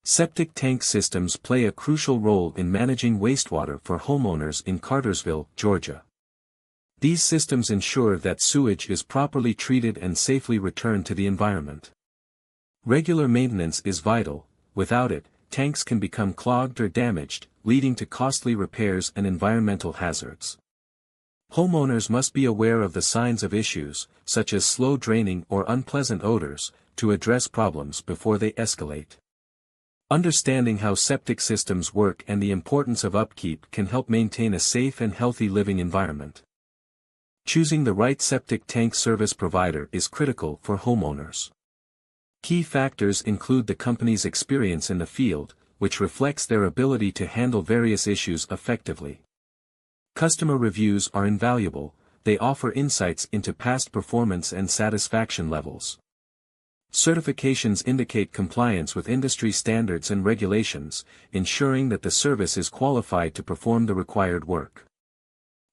Septic tank systems play a crucial role in managing wastewater for homeowners in Cartersville, Georgia. These systems ensure that sewage is properly treated and safely returned to the environment. Regular maintenance is vital. Without it, tanks can become clogged or damaged, leading to costly repairs and environmental hazards. Homeowners must be aware of the signs of issues, such as slow draining or unpleasant odors, to address problems before they escalate. Understanding how septic systems work and the importance of upkeep can help maintain a safe and healthy living environment. Choosing the right septic tank service provider is critical for homeowners. Key factors include the company's experience in the field, which reflects their ability to handle various issues effectively. Customer reviews are invaluable. They offer insights into past performance and satisfaction levels. Certifications indicate compliance with industry standards and regulations, ensuring that the service is qualified to perform the required work.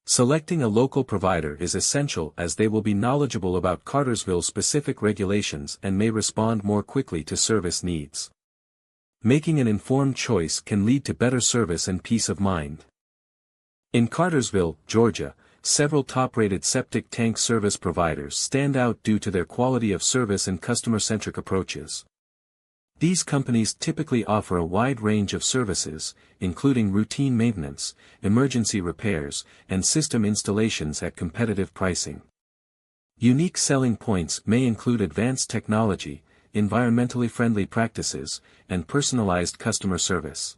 Selecting a local provider is essential as they will be knowledgeable about Cartersville-specific regulations and may respond more quickly to service needs. Making an informed choice can lead to better service and peace of mind. In Cartersville, Georgia, several top-rated septic tank service providers stand out due to their quality of service and customer-centric approaches. These companies typically offer a wide range of services, including routine maintenance, emergency repairs, and system installations at competitive pricing. Unique selling points may include advanced technology, environmentally friendly practices, and personalized customer service.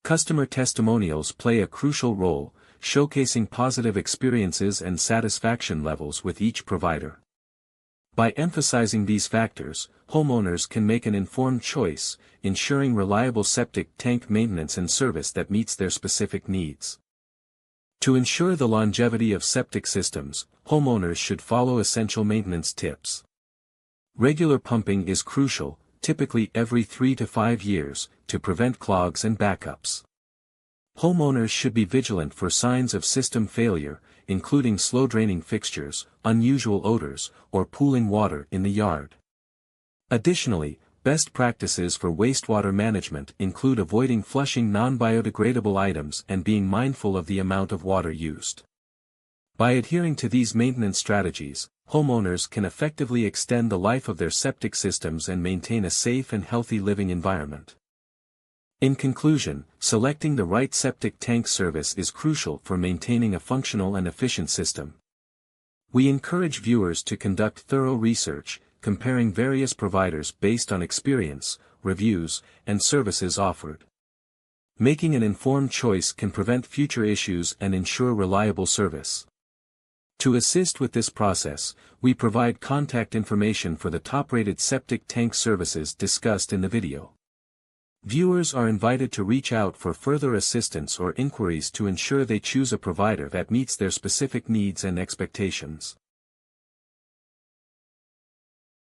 Customer testimonials play a crucial role, showcasing positive experiences and satisfaction levels with each provider. By emphasizing these factors, homeowners can make an informed choice, ensuring reliable septic tank maintenance and service that meets their specific needs. To ensure the longevity of septic systems, homeowners should follow essential maintenance tips. Regular pumping is crucial, typically every 3 to 5 years, to prevent clogs and backups. Homeowners should be vigilant for signs of system failure, including slow-draining fixtures, unusual odors, or pooling water in the yard. Additionally, best practices for wastewater management include avoiding flushing non-biodegradable items and being mindful of the amount of water used. By adhering to these maintenance strategies, homeowners can effectively extend the life of their septic systems and maintain a safe and healthy living environment. In conclusion, selecting the right septic tank service is crucial for maintaining a functional and efficient system. We encourage viewers to conduct thorough research, comparing various providers based on experience, reviews, and services offered. Making an informed choice can prevent future issues and ensure reliable service. To assist with this process, we provide contact information for the top-rated septic tank services discussed in the video. Viewers are invited to reach out for further assistance or inquiries to ensure they choose a provider that meets their specific needs and expectations.